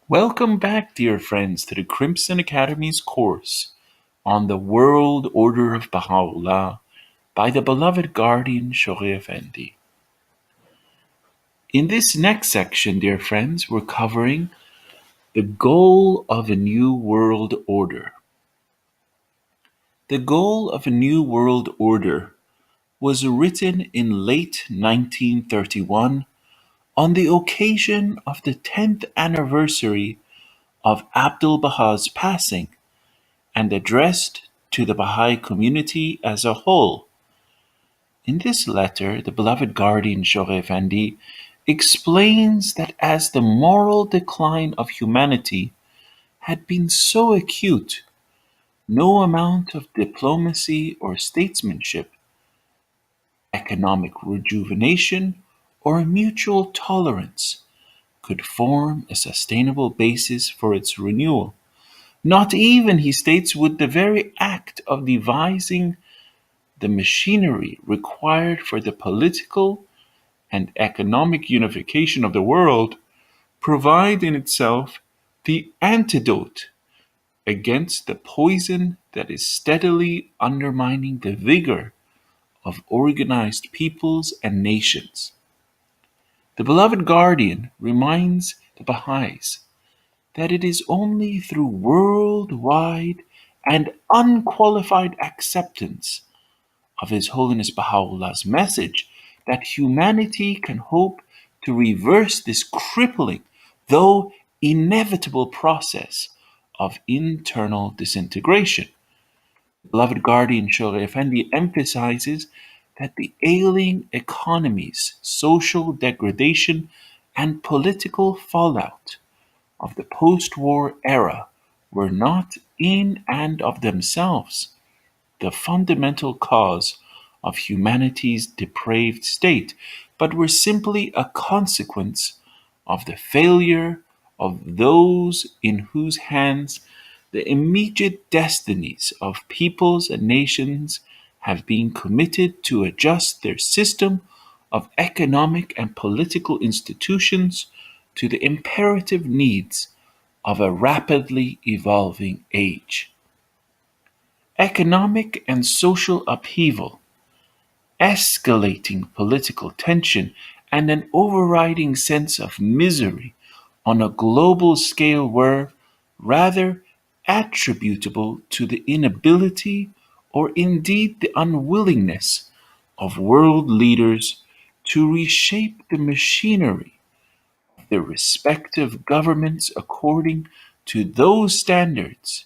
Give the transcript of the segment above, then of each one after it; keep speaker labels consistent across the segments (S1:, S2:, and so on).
S1: Welcome back, dear friends, to the Crimson Academy's course on the World Order of Baha'u'llah by the beloved guardian Shoghi Effendi. In this next section, dear friends, we're covering the goal of a new world order. The goal of a new world order was written in late 1931 on the occasion of the 10th anniversary of Abdu'l-Baha's passing and addressed to the Baha'i community as a whole. In this letter, the beloved guardian Shoghi Effendi explains that as the moral decline of humanity had been so acute, no amount of diplomacy or statesmanship, economic rejuvenation, or mutual tolerance could form a sustainable basis for its renewal. Not even, he states, would the very act of devising the machinery required for the political and economic unification of the world provide in itself the antidote against the poison that is steadily undermining the vigor of organized peoples and nations. The beloved guardian reminds the Baha'is that it is only through worldwide and unqualified acceptance of His Holiness Baha'u'llah's message that humanity can hope to reverse this crippling, though inevitable process of internal disintegration. Beloved guardian Shoghi Effendi emphasizes that the ailing economies, social degradation, and political fallout of the post-war era were not in and of themselves the fundamental cause of humanity's depraved state, but were simply a consequence of the failure of those in whose hands the immediate destinies of peoples and nations have been committed to adjust their system of economic and political institutions to the imperative needs of a rapidly evolving age. Economic and social upheaval, escalating political tension, and an overriding sense of misery on a global scale were rather attributable to the inability or indeed the unwillingness of world leaders to reshape the machinery of their respective governments according to those standards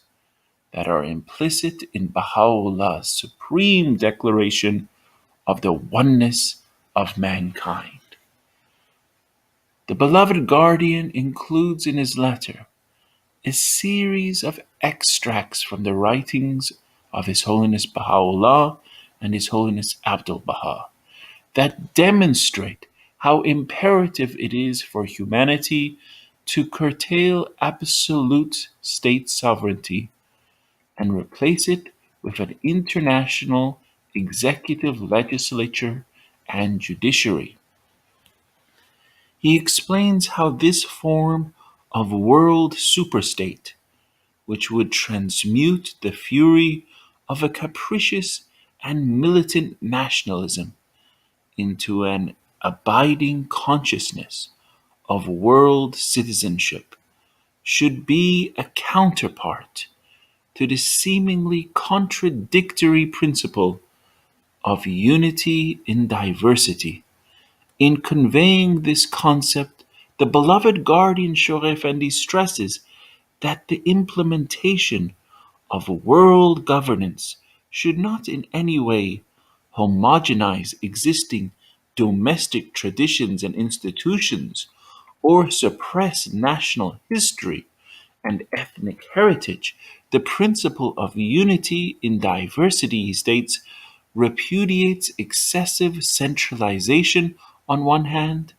S1: that are implicit in Baha'u'llah's supreme declaration of the oneness of mankind. The beloved guardian includes in his letter a series of extracts from the writings of His Holiness Baha'u'llah and His Holiness Abdu'l Baha that demonstrate how imperative it is for humanity to curtail absolute state sovereignty and replace it with an international executive legislature and judiciary. He explains how this form of world superstate, which would transmute the fury of a capricious and militant nationalism into an abiding consciousness of world citizenship, should be a counterpart to the seemingly contradictory principle of unity in diversity. In conveying this concept, the beloved guardian Shoghi Effendi stresses that the implementation of world governance should not in any way homogenize existing domestic traditions and institutions or suppress national history and ethnic heritage. The principle of unity in diversity, he states, repudiates excessive centralization on one hand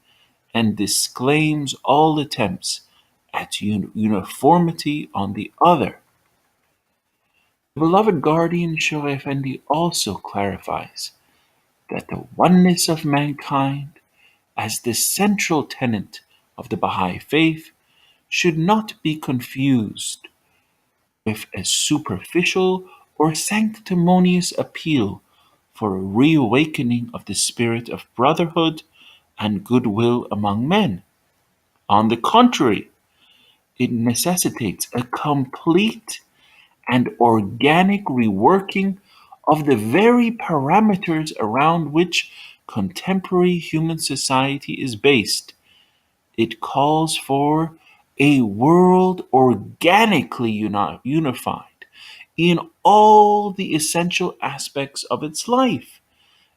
S1: and disclaims all attempts at uniformity on the other. The beloved guardian Shoghi Effendi also clarifies that the oneness of mankind, as the central tenet of the Baha'i faith, should not be confused with a superficial or sanctimonious appeal for a reawakening of the spirit of brotherhood and goodwill among men. On the contrary, it necessitates a complete and organic reworking of the very parameters around which contemporary human society is based. It calls for a world organically unified in all the essential aspects of its life,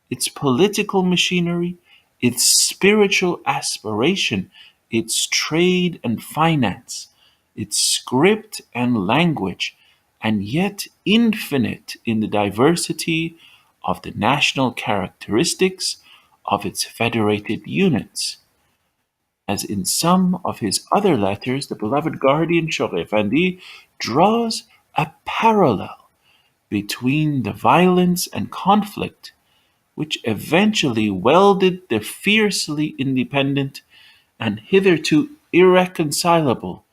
S1: its political machinery, its spiritual aspiration, its trade and finance, its script and language, and yet infinite in the diversity of the national characteristics of its federated units. As in some of his other letters, the beloved guardian Shoghi Effendi draws a parallel between the violence and conflict which eventually welded the fiercely independent and hitherto irreconcilable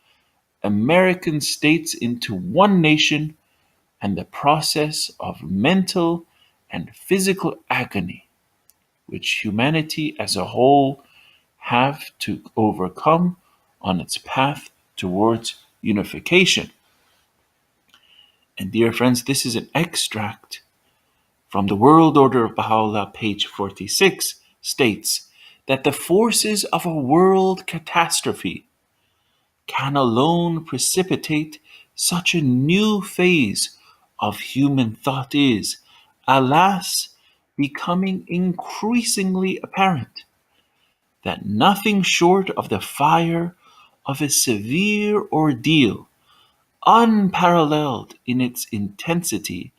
S1: American states into one nation, and the process of mental and physical agony which humanity as a whole have to overcome on its path towards unification. And dear friends, this is an extract from the World Order of Baha'u'llah, page 46, states that the forces of a world catastrophe can alone precipitate such a new phase of human thought is, alas, becoming increasingly apparent that nothing short of the fire of a severe ordeal, unparalleled in its intensity,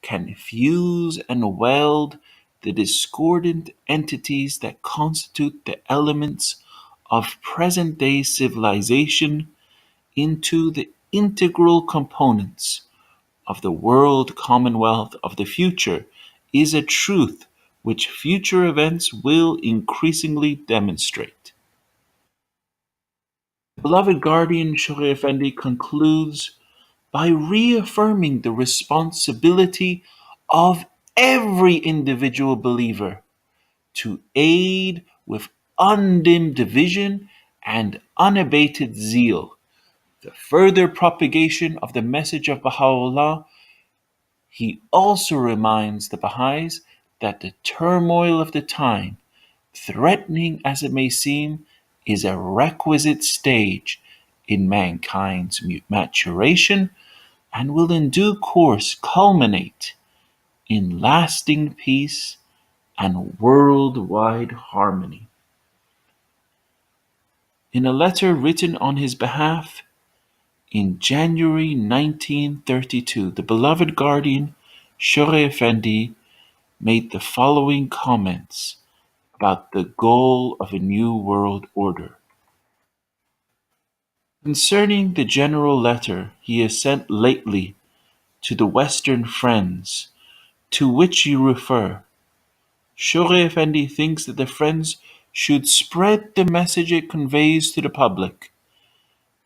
S1: can fuse and weld the discordant entities that constitute the elements of present day civilization into the integral components of the world commonwealth of the future is a truth which future events will increasingly demonstrate. Beloved guardian Shoghi Effendi concludes by reaffirming the responsibility of every individual believer to aid with undimmed vision and unabated zeal the further propagation of the message of Baha'u'llah. He also reminds the Baha'is that the turmoil of the time, threatening as it may seem, is a requisite stage in mankind's maturation and will in due course culminate in lasting peace and worldwide harmony. In a letter written on his behalf in January 1932, the beloved guardian Shoghi Effendi made the following comments about the goal of a new world order. Concerning the general letter he has sent lately to the Western friends to which you refer, Shoghi Effendi thinks that the friends should spread the message it conveys to the public.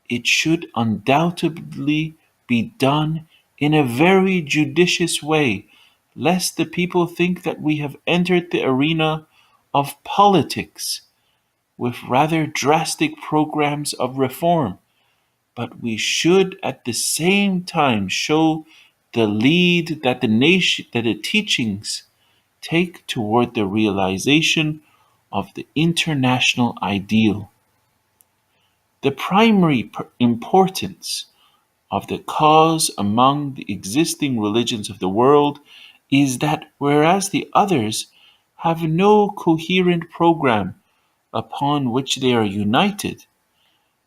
S1: It should undoubtedly be done in a very judicious way, lest the people think that we have entered the arena of politics with rather drastic programs of reform, but we should at the same time show the lead that the teachings take toward the realization of the international ideal. The primary importance of the cause among the existing religions of the world is that whereas the others have no coherent program upon which they are united,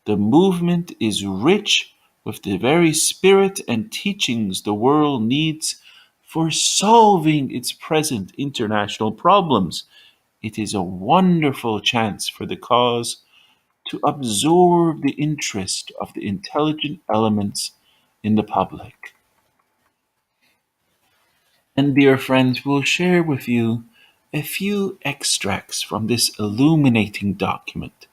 S1: the movement is rich with the very spirit and teachings the world needs for solving its present international problems. It is a wonderful chance for the cause to absorb the interest of the intelligent elements in the public. And dear friends, we'll share with you a few extracts from this illuminating document.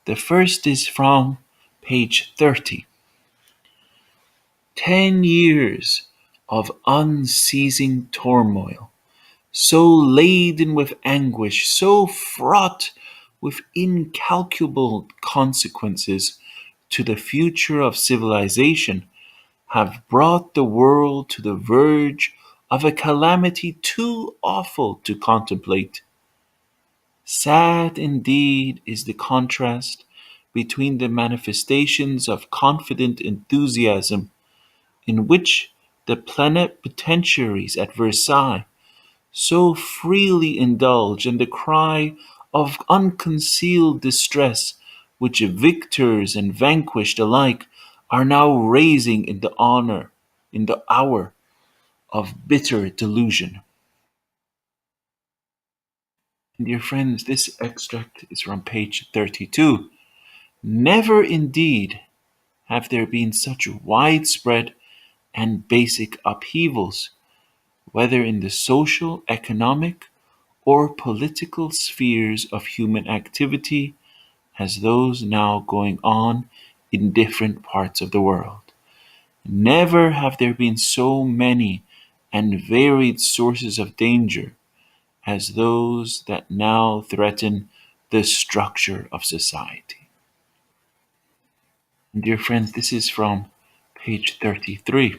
S1: The first is from Page 30. 10 years of unceasing turmoil, so laden with anguish, so fraught with incalculable consequences to the future of civilization, have brought the world to the verge of a calamity too awful to contemplate. Sad indeed is the contrast between the manifestations of confident enthusiasm in which the plenipotentiaries at Versailles so freely indulge, and the cry of unconcealed distress which victors and vanquished alike are now raising in the hour of bitter delusion. Dear friends, this extract is from page 32. Never indeed have there been such widespread and basic upheavals, whether in the social, economic, or political spheres of human activity, as those now going on in different parts of the world. Never have there been so many and varied sources of danger as those that now threaten the structure of society. Dear friends, this is from page 33.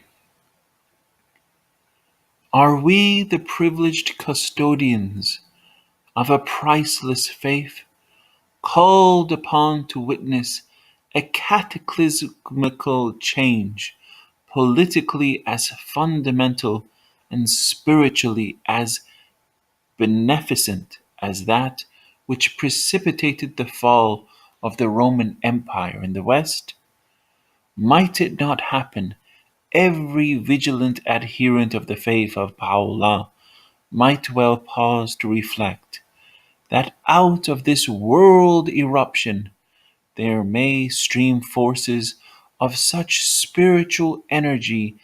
S1: Are we the privileged custodians of a priceless faith, called upon to witness a cataclysmical change, politically as fundamental and spiritually as beneficent as that which precipitated the fall of the Roman Empire in the West? Might it not happen every vigilant adherent of the faith of Baha'u'lláh might well pause to reflect that out of this world eruption there may stream forces of such spiritual energy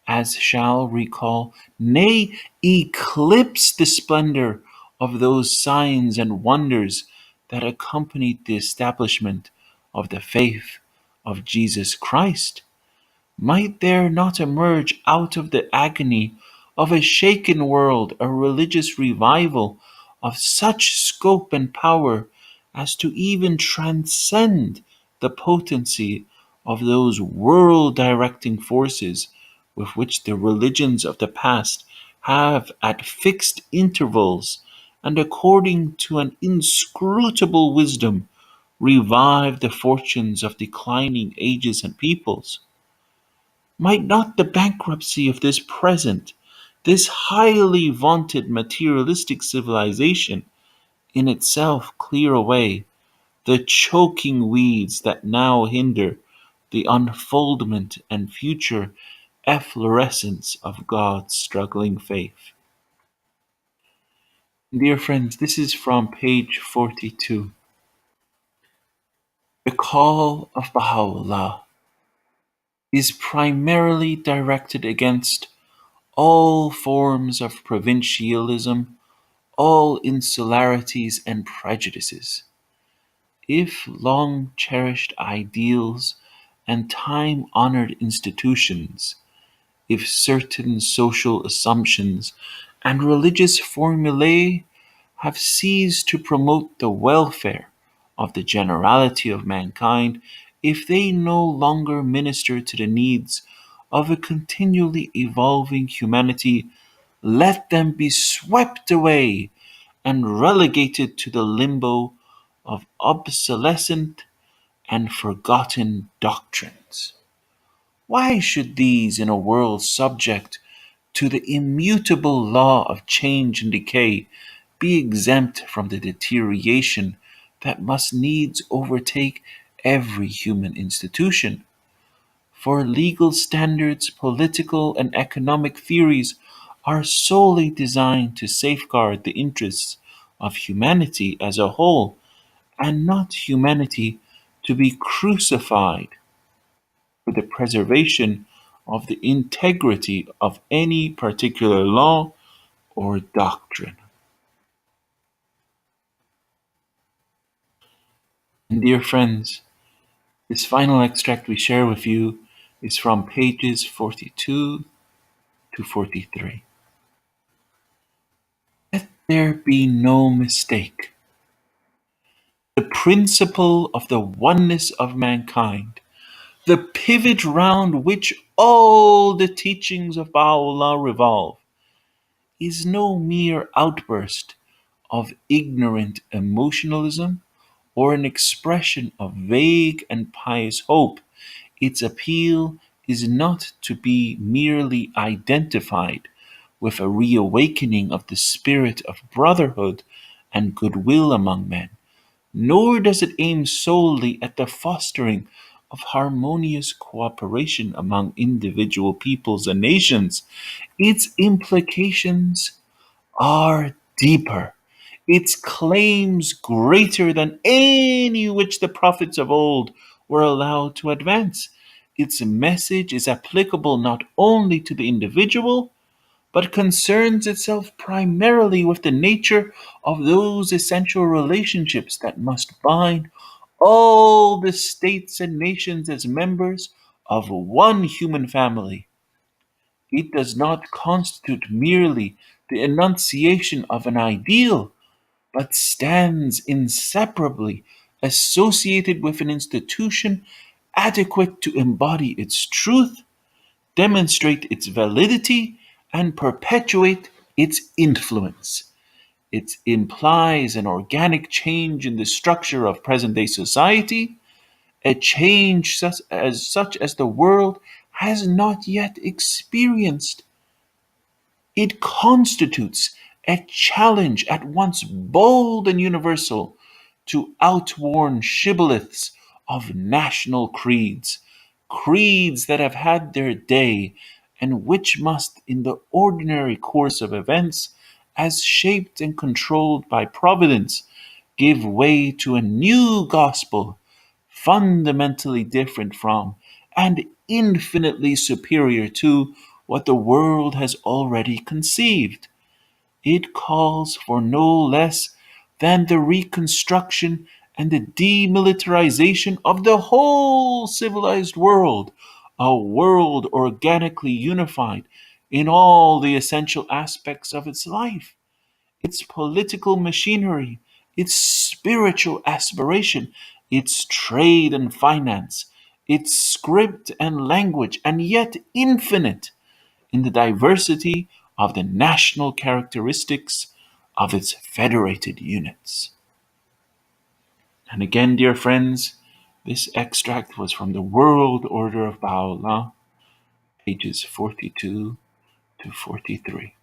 S1: as shall recall, nay, eclipse the splendor of those signs and wonders that accompanied the establishment of the faith of Jesus Christ. Might there not emerge out of the agony of a shaken world a religious revival of such scope and power as to even transcend the potency of those world directing forces with which the religions of the past have at fixed intervals and according to an inscrutable wisdom revived the fortunes of declining ages and peoples? Might not the bankruptcy of this present, this highly vaunted materialistic civilization, in itself clear away the choking weeds that now hinder the unfoldment and future efflorescence of God's struggling faith? Dear friends, this is from page 42. The call of Baha'u'lláh is primarily directed against all forms of provincialism, all insularities and prejudices. If long cherished ideals and time honored institutions, if certain social assumptions and religious formulae have ceased to promote the welfare of the generality of mankind, if they no longer minister to the needs of a continually evolving humanity, let them be swept away and relegated to the limbo of obsolescent and forgotten doctrines. Why should these, in a world subject to the immutable law of change and decay, be exempt from the deterioration that must needs overtake every human institution? For legal standards, political and economic theories are solely designed to safeguard the interests of humanity as a whole, and not humanity to be crucified for the preservation of the integrity of any particular law or doctrine. And dear friends, This final extract we share with you is from pages 42 to 43. Let there be no mistake. The principle of the oneness of mankind, the pivot round which all the teachings of Baha'u'llah revolve, is no mere outburst of ignorant emotionalism or an expression of vague and pious hope. Its appeal is not to be merely identified with a reawakening of the spirit of brotherhood and goodwill among men, nor does it aim solely at the fostering of harmonious cooperation among individual peoples and nations. Its implications are deeper, its claims greater than any which the prophets of old were allowed to advance. Its message is applicable not only to the individual, but concerns itself primarily with the nature of those essential relationships that must bind all the states and nations as members of one human family. It does not constitute merely the enunciation of an ideal, but stands inseparably associated with an institution adequate to embody its truth, demonstrate its validity, and perpetuate its influence. It implies an organic change in the structure of present day society, a change such as the world has not yet experienced. It constitutes a challenge at once bold and universal to outworn shibboleths of national creeds, creeds that have had their day and which must, in the ordinary course of events, as shaped and controlled by providence, give way to a new gospel, fundamentally different from and infinitely superior to what the world has already conceived. It calls for no less than the reconstruction and the demilitarization of the whole civilized world, a world organically unified in all the essential aspects of its life, its political machinery, its spiritual aspiration, its trade and finance, its script and language, and yet infinite in the diversity of the national characteristics of its federated units. And again, dear friends, this extract was from the World Order of Baha'u'llah, pages 42 to 43.